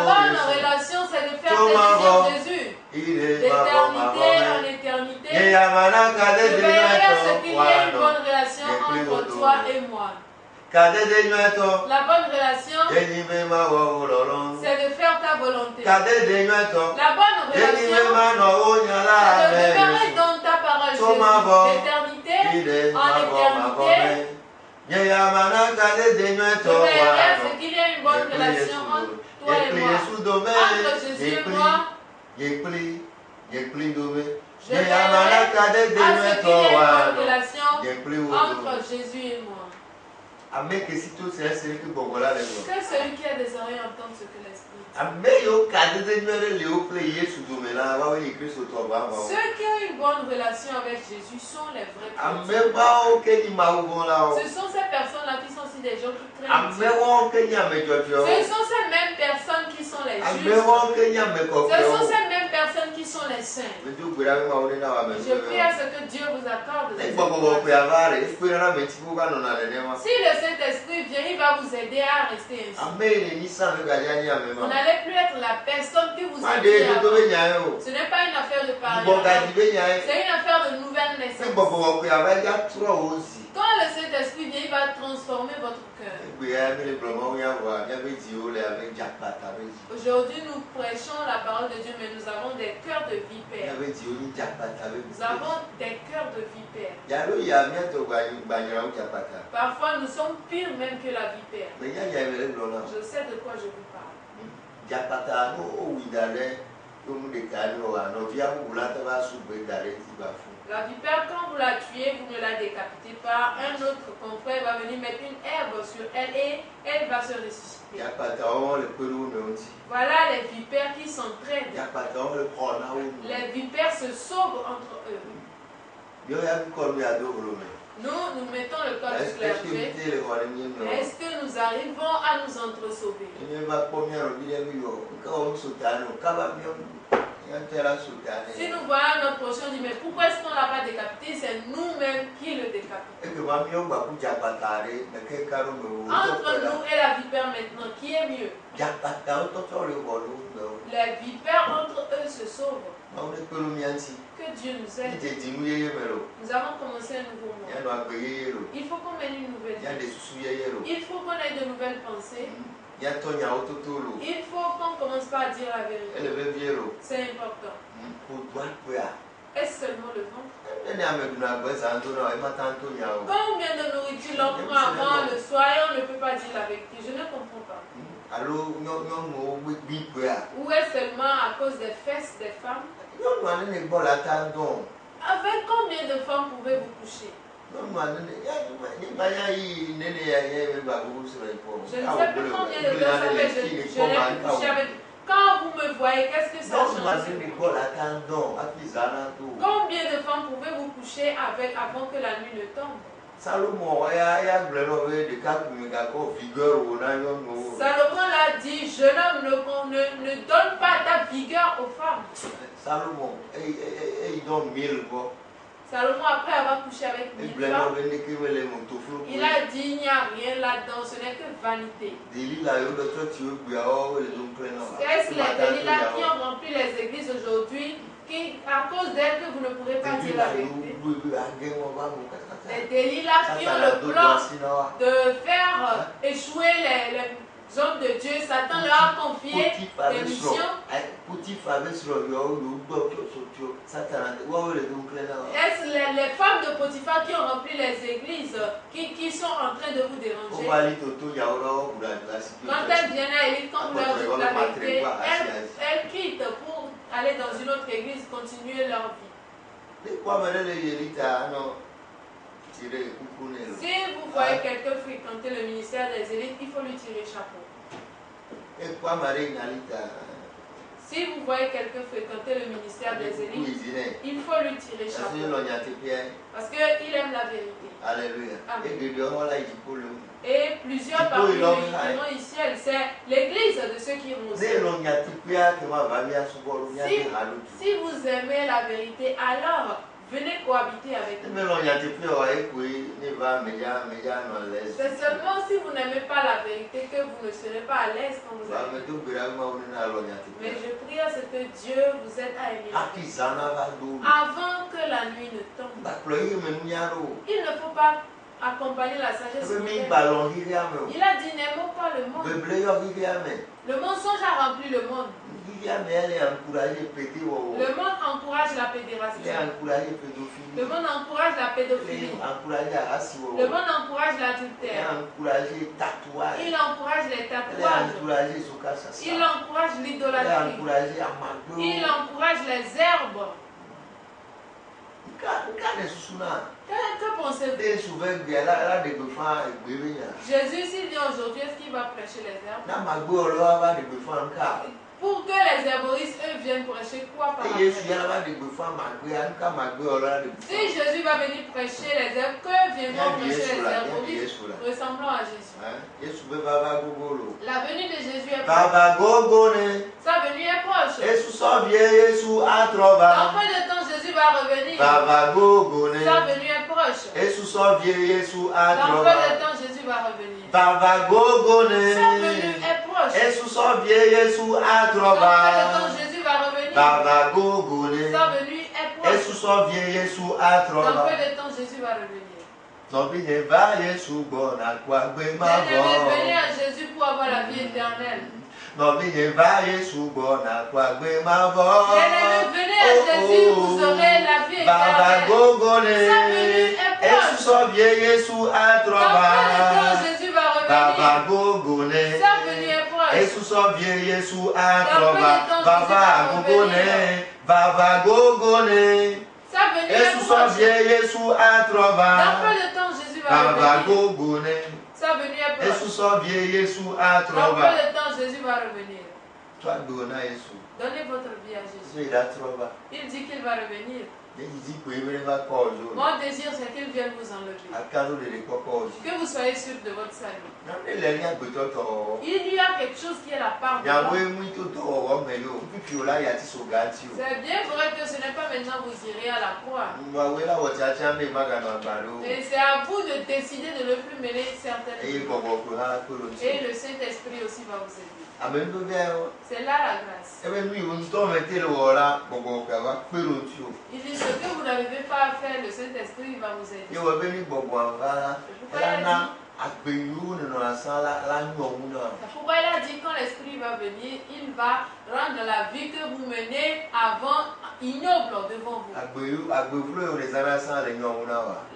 bonne relation, c'est de faire tes désirs, Jésus. D'éternité en éternité. Je veillerai à ce qu'il y ait une bonne relation entre toi et moi. La bonne relation, c'est de faire ta volonté. La bonne relation, c'est de demeurer dans ta parole, Jésus. D'éternité en éternité. Je veillerai à ce qu'il y ait une bonne relation entre toi et moi. Entre Jésus et moi. Je veillerai à ce qu'il y ait une bonne relation entre Jésus et moi. Que celui qui a des oreilles entende ce que l'Esprit dit. Ceux qui ont une bonne relation avec Jésus sont les vrais chrétiens. Ce sont ces personnes-là qui sont aussi des gens qui craignent Dieu. Ce sont ces mêmes personnes qui sont les justes. Ce sont ces mêmes personnes qui sont les saints. Je prie à ce que Dieu vous accorde. Si le Saint-Esprit vient, il va vous aider à rester ainsi. Vous n'allez plus être la personne que vous étiez avant. Ce n'est pas une affaire de parler. C'est une affaire de nouvelle naissance. Quand le Saint-Esprit vient, il va transformer votre cœur. Aujourd'hui, nous prêchons la parole de Dieu, mais nous avons des cœurs de vipères. Nous avons des cœurs de vipères. Parfois, nous sommes pires même que la vipère. Je sais de quoi je vous parle. La vipère, quand vous la tuez, vous ne la décapitez pas. Un autre confrère va venir mettre une herbe sur elle et elle va se ressusciter. Voilà les vipères qui s'entraident. Les vipères se sauvent entre eux. Nous mettons le code du clergé. Est-ce que nous arrivons à nous entre-sauver? Si nous voyons notre portion, on dit mais pourquoi est-ce qu'on ne l'a pas décapité? C'est nous-mêmes qui le décapitons. Entre nous et la vipère maintenant, qui est mieux? Les vipères entre eux se sauvent. Que Dieu nous aide. Nous avons commencé un nouveau mois. Il faut qu'on mène une nouvelle vie. Il faut qu'on ait de nouvelles pensées. Il faut qu'on commence par dire la vérité. C'est important. Est-ce seulement le ventre? Combien de nourriture l'on prend avant le soir et on ne peut pas dire la vérité? Je ne comprends pas. Ou est-ce seulement à cause des fesses des femmes? Avec combien de femmes pouvez-vous coucher? Je ne sais plus combien de temps ça fait, je n'ai couché avec. Quand vous me voyez, qu'est-ce que ça change? Combien de femmes pouvez-vous coucher avec avant que la nuit ne tombe? Salomon l'a dit, jeune homme, ne donne pas ta vigueur aux femmes. Salomon, après avoir couché avec 1000 femmes, il a dit il n'y a rien là-dedans, ce n'est que vanité. Est-ce les Delilah qui ont rempli les églises aujourd'hui, à cause d'elles que vous ne pourrez pas dire la vérité? Les Delilah qui ont le plan de faire échouer les hommes de Dieu, Satan leur a confié des missions. Est-ce les femmes de Potiphar qui ont rempli les églises qui sont en train de vous déranger? Quand elles viennent à Élite, quand vous leur dites la vérité, elles quittent pour aller dans une autre église, continuer leur vie. Si vous voyez quelqu'un fréquenter le ministère des élites, il faut lui tirer chapeau. Si vous voyez quelqu'un fréquenter le ministère des élites, il faut lui tirer chapeau. Parce qu'il aime la vérité. Alléluia. Et plusieurs parmi nous ici, c'est l'église de ceux qui ont osé. Si vous aimez la vérité, alors venez cohabiter avec nous. C'est seulement si vous n'aimez pas la vérité que vous ne serez pas à l'aise quand vous allez. Mais je prie à ce que Dieu vous aide à aimer. Avant que la nuit ne tombe. Il ne faut pas accompagner la sagesse. Il a dit n'aimons pas le monde. Le mensonge a rempli le monde. Le monde encourage la pédérastie. Le monde encourage la pédophilie. Le monde encourage l'adultère. Il encourage les tatouages. Il encourage l'idolâtrie. Il encourage les herbes. Que pensez-vous? Jésus, s'il vient aujourd'hui, est-ce qu'il va prêcher les herbes? Pour que les herboristes, eux, viennent prêcher quoi par après? Si Jésus va venir prêcher les herbes, que viendront prêcher les herboristes ressemblant à Jésus? La venue de Jésus est proche. Sa venue est proche. Dans peu de temps, Jésus va revenir. Sa venue est proche. Dans peu de temps, Jésus va revenir. Sa venue est proche. Dans peu de temps, Jésus va revenir. Sa venue est proche. Dans peu de temps, Jésus va revenir. Bien-aimé, venez à Jésus pour avoir la vie éternelle. Bien-aimé, venez à Jésus, vous aurez la vie éternelle. Sa venue est proche. Dans peu de temps, Jésus va revenir. Sa venue est proche. Dans peu de temps, Jésus va revenir. Sa venue est proche. Dans peu de temps, Jésus va revenir. Sa venue est proche. Dans peu de temps, Jésus va revenir. Donnez votre vie à Jésus. Il dit qu'il va revenir. Mon désir, c'est qu'il vienne vous enlever. Que vous soyez sûr de votre salut. Il y a quelque chose qui est la part de moi. C'est bien vrai que ce n'est pas maintenant vous irez à la croix. Et c'est à vous de décider de ne plus mener certaines choses. Et le Saint-Esprit aussi va vous aider. C'est là la grâce. Il dit ce que vous n'arrivez pas à faire, le Saint-Esprit va vous aider. Pourquoi il a dit quand l'Esprit va venir, il va rendre la vie que vous menez avant ignoble devant vous.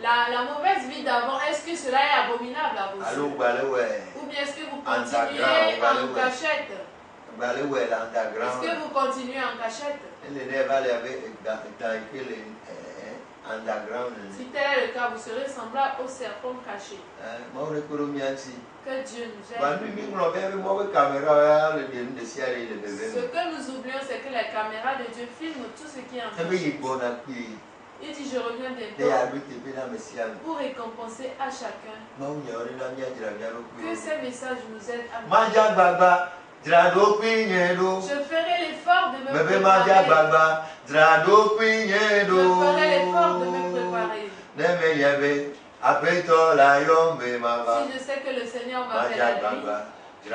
La mauvaise vie d'avant, est-ce que cela est abominable à vos yeux? Ou bien est-ce que vous continuez en cachette? Est-ce que vous continuez en cachette? Si tel est le cas, vous serez semblable au serpent caché. Que Dieu nous aide. Ce que nous oublions, c'est que les caméras de Dieu filment tout ce qui est en fait. Il dit, je reviens bientôt pour récompenser à chacun. Que ces messages nous aident à je ferai l'effort de me préparer. Je ferai l'effort de me préparer. Si je sais que le Seigneur m'appelle à lui, je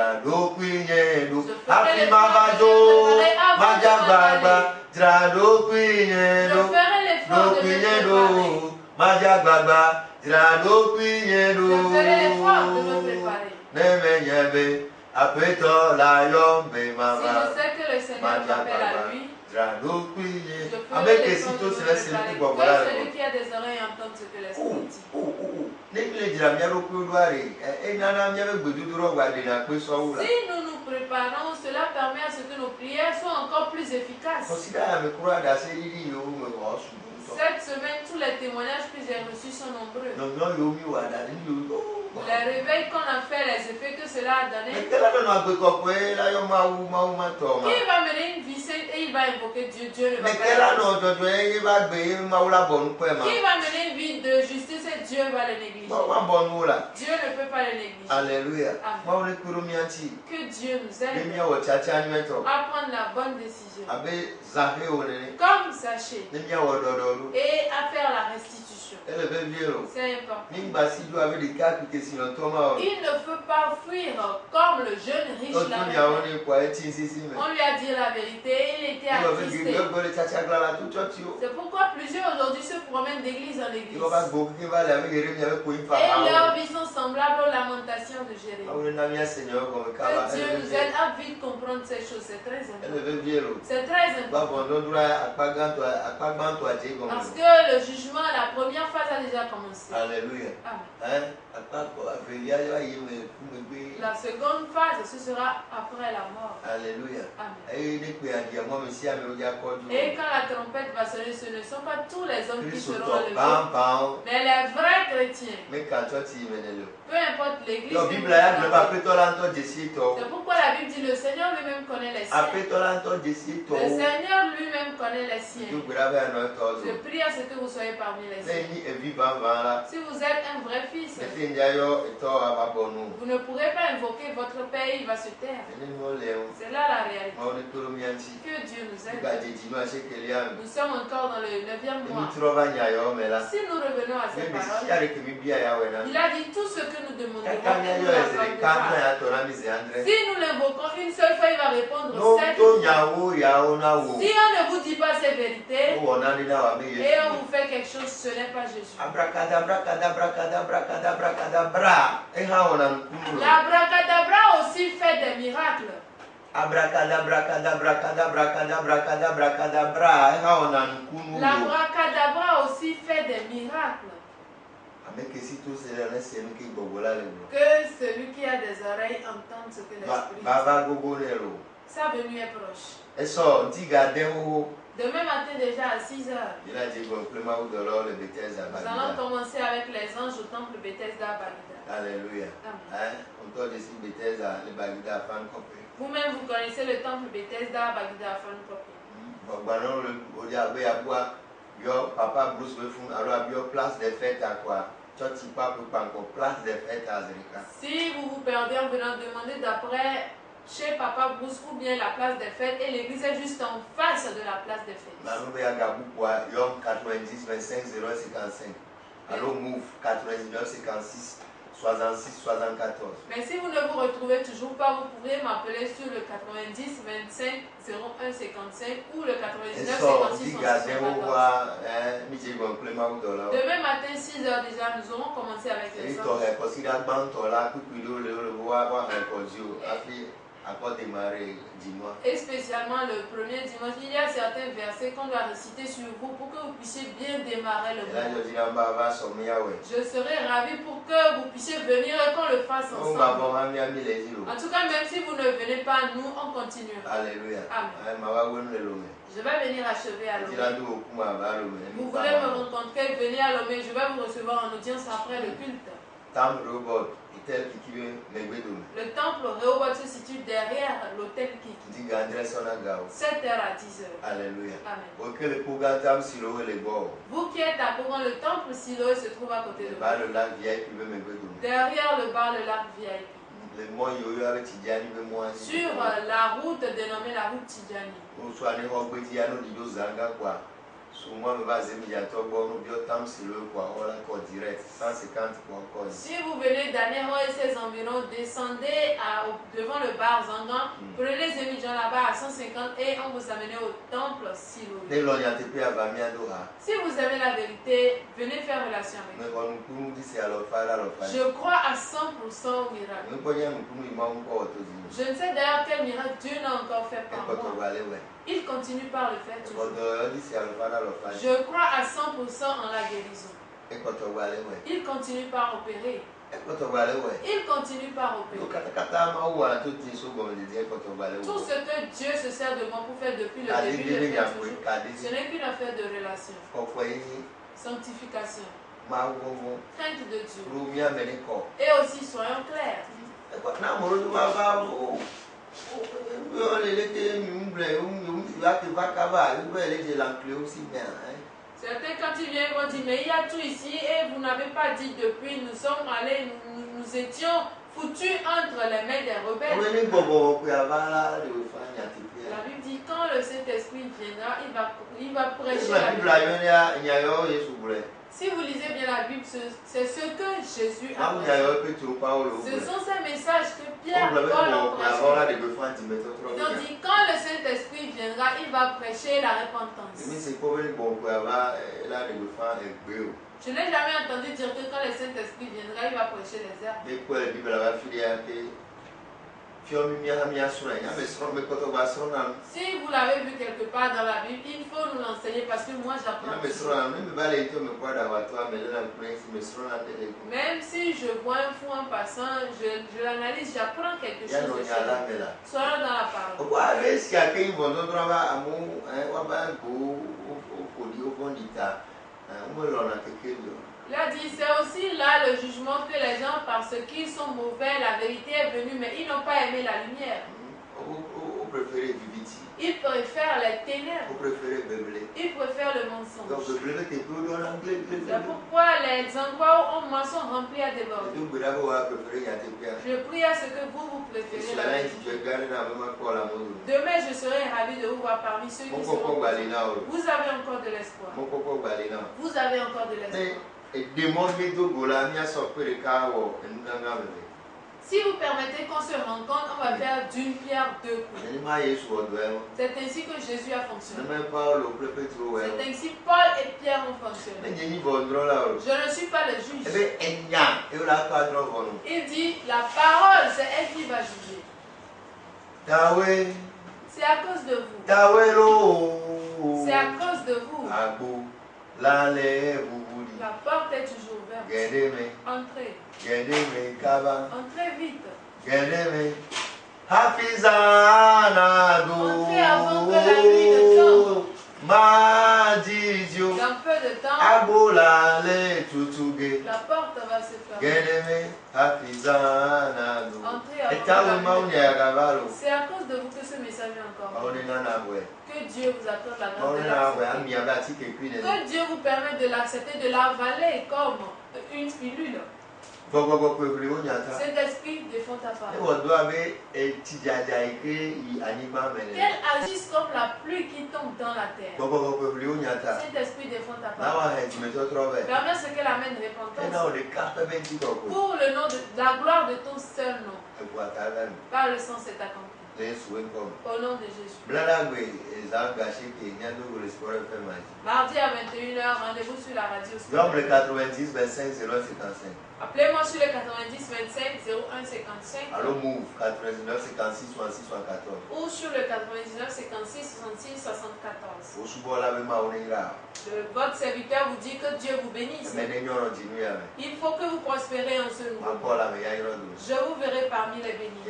ferai l'effort de me préparer avant de je ferai l'effort de me préparer. Si je sais que le Seigneur m'appelle à lui, je ferai l'effort de me préparer. Que celui qui a des oreilles entende ce que l'Esprit dit. Si nous nous préparons, cela permet à ce que nos prières soient encore plus efficaces. Cette semaine, tous les témoignages que j'ai reçus sont nombreux. Les réveils qu'on a fait, les effets que cela a donné. Qui va mener une vie sainte et il va invoquer Dieu? Dieu ne va pas. Qui va mener une vie de justice et Dieu va le négliger? Dieu ne peut pas le négliger. Alléluia. Amen. Que Dieu nous aide à prendre la bonne décision. Comme Zachée. Et à faire la restitution. C'est important. Il ne peut pas fuir comme le jeune riche là. On lui a dit la vérité, il était attristé. C'est pourquoi plusieurs aujourd'hui se promènent d'église en église. Et leurs vies sont semblables aux lamentations de Jérémie. Que Dieu nous aide à vite comprendre ces choses, c'est très important. C'est très important. Parce que le jugement, la première phase a déjà commencé. Alléluia. Amen. La seconde phase, ce sera après la mort. Alléluia. Amen. Et quand la trompette va sonner, ce ne sont pas tous les hommes qui seront levés, mais les vrais chrétiens. Peu importe l'église. C'est pourquoi la Bible dit le Seigneur lui-même connaît les siens. Le Seigneur lui-même connaît les siens. Je prie à ce que vous soyez parmi les siens. Si vous êtes un vrai fils, vous ne pourrez pas invoquer votre Père, il va se taire. C'est là la réalité. Que Dieu nous aide. Nous sommes encore dans le 9e mois. Si nous revenons à ces paroles, il a dit tout ce que nous demandons. nous l'invoquons une seule fois, il va répondre 7 fois. Si on ne vous dit pas ces vérités et on vous fait quelque chose, ce n'est pas Jésus. L'abracadabra aussi fait des miracles. L'abracadabra aussi fait des miracles. Que celui qui a des oreilles entende ce que l'Esprit dit. Sa venue est proche. Demain matin déjà à 6 heures. Nous allons commencer avec les anges au temple Bethesda à Bagdad. Alléluia. Vous-même vous connaissez le temple Bethesda à Bagdad à Fankopé. Papa Bruce alors place des fêtes à quoi? Si vous vous perdez en venant demander d'après chez Papa Bruce ou bien la place des fêtes et l'église est juste en face de la place des fêtes. 90 25 055. Alors move 99 56 66 74. Mais si vous ne vous retrouvez toujours pas, vous pouvez m'appeler sur le 90 25 01 55 ou le 99 56 74. Demain matin 6 heures déjà, nous aurons commencé avec les anges. Et spécialement le premier dimanche, il y a certains versets qu'on doit réciter sur vous pour que vous puissiez bien démarrer le mois. Je serai ravi pour que vous puissiez venir et qu'on le fasse ensemble. En tout cas, même si vous ne venez pas, nous, on continuera. Alléluia. Amen. Je vais venir achever à Lomé. Vous voulez me rencontrer, venez à Lomé. Je vais vous recevoir en audience après le culte. Le temple Rehoboth se situe derrière l'hôtel Kiki. 7h à 10h. Alléluia. Amen. Vous qui êtes à Pougon, le temple Siloé se trouve à côté de vous. Derrière le bar, le lac VIP. Sur la route dénommée la route Tidjani. Si vous venez d'Anéro et ses environs, descendez devant le bar Zangan, prenez les émigrants là-bas à 150 et on vous amène au temple Silo. Si vous avez la vérité, venez faire relation avec nous. Je crois à 100% au miracle. Je ne sais d'ailleurs quel miracle Dieu n'a encore fait par moi. Il continue par le faire toujours. Je crois à 100% en la guérison. Il continue par opérer. Il continue par opérer. Tout ce que Dieu se sert de moi pour faire depuis le début, le fait toujours. Ce n'est qu'une affaire de relation. Sanctification. Crainte de Dieu. Et aussi soyons clairs. Certains quand ils viennent vont dire mais il y a tout ici et vous n'avez pas dit depuis nous sommes allés, nous étions foutus entre les mains des rebelles. La Bible dit quand le Saint-Esprit viendra, il va prêcher la Bible. Si vous lisez bien la Bible, c'est ce que Jésus a prêché. Ce sont ces messages que Pierre Paul a prêché. Ils ont dit quand le Saint-Esprit viendra, il va prêcher la repentance. Je n'ai jamais entendu dire que quand le Saint-Esprit viendra, il va prêcher les herbes. Si vous l'avez vu quelque part dans la Bible, il faut nous l'enseigner parce que moi j'apprends. Même si je vois un fou en passant, je l'analyse, j'apprends quelque chose. Soyons dans la parole. Il a dit, c'est aussi là le jugement que les gens, parce qu'ils sont mauvais, la vérité est venue, mais ils n'ont pas aimé la lumière. Ils préfèrent les ténèbres. Ils préfèrent le mensonge. C'est pourquoi les endroits où on mensonge remplis à déborder. Je prie à ce que vous préférez la vérité. Demain, je serai ravi de vous voir parmi ceux qui seront. Vous avez encore de l'espoir. Vous avez encore de l'espoir. Si vous permettez qu'on se rencontre, on va faire d'une pierre deux coups. C'est ainsi que Jésus a fonctionné. C'est ainsi Paul et Pierre ont fonctionné. Je ne suis pas le juge. Il dit, la parole, c'est elle qui va juger. C'est à cause de vous. C'est à cause de vous. La porte est toujours ouverte. Entrez. Entrez vite. Entrez avant que la nuit ne tombe. Dans peu de temps, la porte va se fermer. Entrez avant. C'est à cause de vous que ce message est encore. Que Dieu vous accorde la grâce de l'accepter. Que Dieu vous permette de l'accepter, de l'avaler comme une pilule. Cet esprit défend ta parole. Qu'elle agisse comme la pluie qui tombe dans la terre. Cet esprit défend ta parole. Permets ce qu'elle amène repentance. Pour le nom de la gloire de ton seul nom. Par le sang, c'est accompli. Au nom de Jésus. Mardi à 21h, rendez-vous sur la radio. Donc le 90 25 01 55. Appelez-moi sur le 90 25 01 55. Allô Move 99 56 66 74. Ou sur le 99 56 66 74. Votre serviteur vous dit que Dieu vous bénisse. Il faut que vous prospérez en ce nouveau. Je vous verrai parmi les bénis.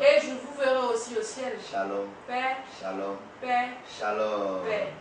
Et je vous verrai aussi au ciel. Shalom. Paix. Shalom. Paix. Shalom. Paix.